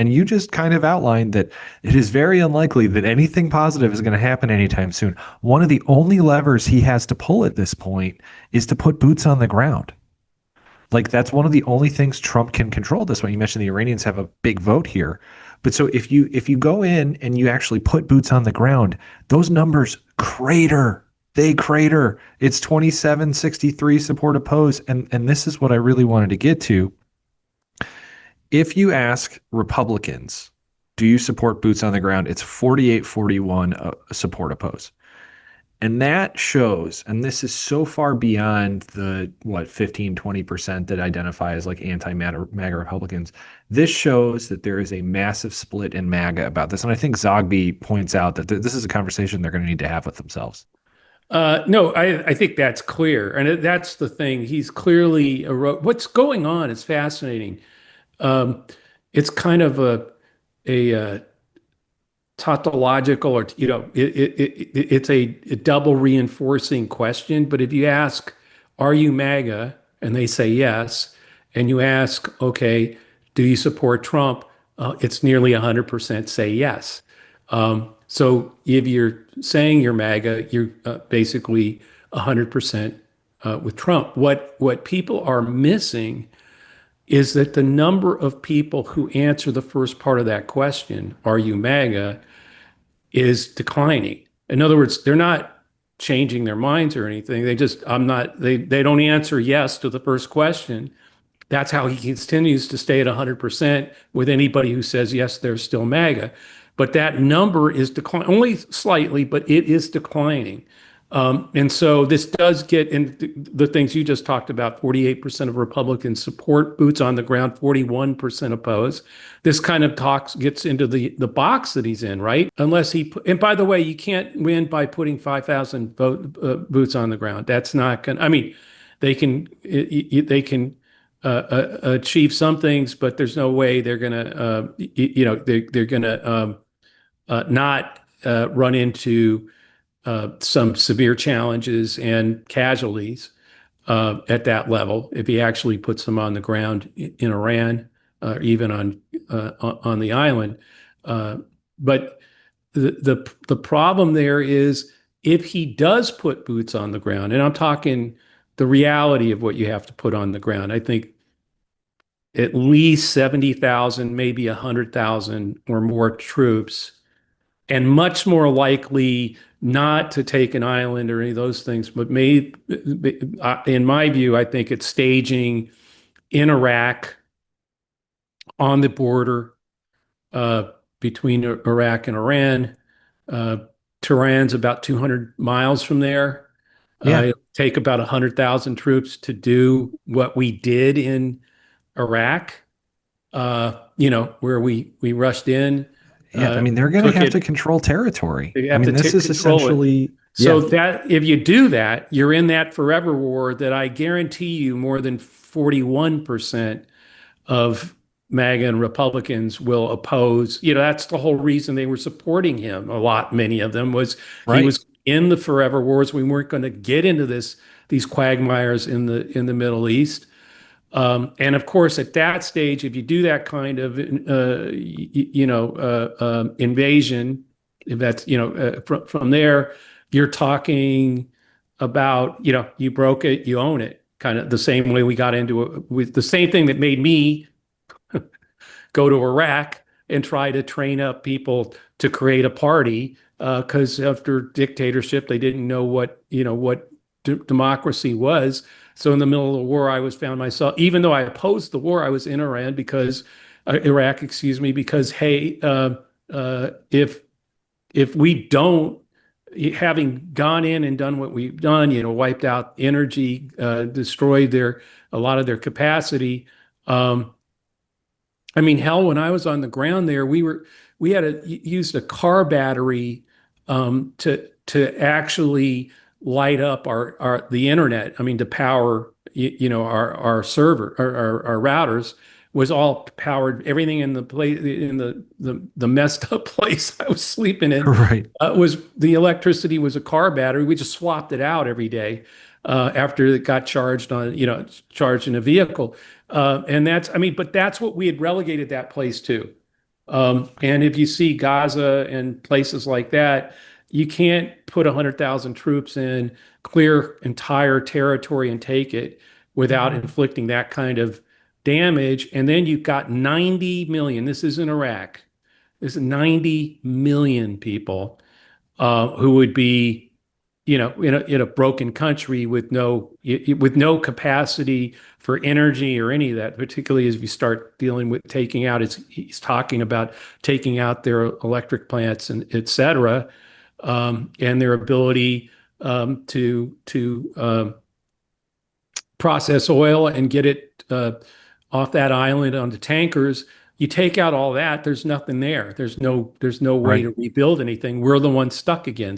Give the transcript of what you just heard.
And you just kind of outlined that it is very unlikely that anything positive is going to happen anytime soon. One of the only levers he has to pull at this point is to put boots on the ground. Like that's one of the only things Trump can control this way. You mentioned the Iranians have a big vote here. But so if you go in and you actually put boots on the ground, those numbers crater. They crater. It's 27-63 support oppose. And this is what I really wanted to get to. If you ask Republicans, do you support boots on the ground? It's 48-41 support oppose. And that shows, and this is so far beyond the, 15-20% that identify as like anti-MAGA Republicans. This shows that there is a massive split in MAGA about this. And I think Zogby points out that this is a conversation they're going to need to have with themselves. No, I think that's clear. And that's the thing. He's clearly, what's going on is fascinating. Um, it's kind of a tautological, or it's a double reinforcing question. But if you ask, "Are you MAGA?" and they say yes, and you ask, "Okay, do you support Trump?" It's nearly 100% say yes. So if you're saying you're MAGA, you're basically 100% with Trump. What people are missing is that the number of people who answer the first part of that question, "Are you MAGA?" is declining. In other words, they're not changing their minds or anything. They don't answer yes to the first question. That's how he continues to stay at 100% with anybody who says yes, they're still MAGA. But that number is declining, only slightly, but it is declining. And so this does get into the things you just talked about. 48% of Republicans support boots on the ground, 41% oppose. This kind of gets into the box that he's in, right? And by the way, you can't win by putting 5,000 boots on the ground. That's not going to, I mean, they can achieve some things, but there's no way they're going to, they're going to not run into some severe challenges and casualties at that level if he actually puts them on the ground in Iran, even on the island. But the problem there is if he does put boots on the ground, and I'm talking the reality of what you have to put on the ground. I think at least 70,000, maybe 100,000 or more troops, and much more likely not to take an island or any of those things, but in my view, I think it's staging in Iraq on the border between Iraq and Iran. Tehran's about 200 miles from there. Yeah. It'll take about 100,000 troops to do what we did in Iraq, where we rushed in, Yeah. I mean, they're going to took have to it. control territory. They I have mean, to this is control it. essentially, So yeah. that if you do that, you're in that forever war that I guarantee you more than 41% of MAGA and Republicans will oppose. That's the whole reason they were supporting him. Many of them was he Right. was in the forever wars. We weren't going to get into these quagmires in the Middle East. And of course, at that stage, if you do that kind of, invasion, if that's, from there, you're talking about, you broke it, you own it, kind of the same way we got into it with the same thing that made me go to Iraq and try to train up people to create a party. Because after dictatorship, they didn't know what democracy was. So in the middle of the war, I found myself, even though I opposed the war, I was in Iraq, excuse me, because hey, if we don't, having gone in and done what we've done, wiped out energy, destroyed a lot of their capacity. I mean, hell, when I was on the ground there, we used a car battery to actually light up the internet. I mean, to power our server, our routers was all powered. Everything in the place in the messed up place I was sleeping in Right. was the electricity was a car battery. We just swapped it out every day after it got charged charged in a vehicle. And but that's what we had relegated that place to. And if you see Gaza and places like that, you can't put 100,000 troops in, clear entire territory and take it without inflicting that kind of damage. And then you've got 90 million. This isn't Iraq. This is 90 million people who would be, in a broken country with no capacity for energy or any of that. Particularly as we start dealing with taking out, he's talking about taking out their electric plants and et cetera, and their ability to process oil and get it off that island onto tankers. You take out all that, there's nothing there. There's no way Right. to rebuild anything. We're the ones stuck again.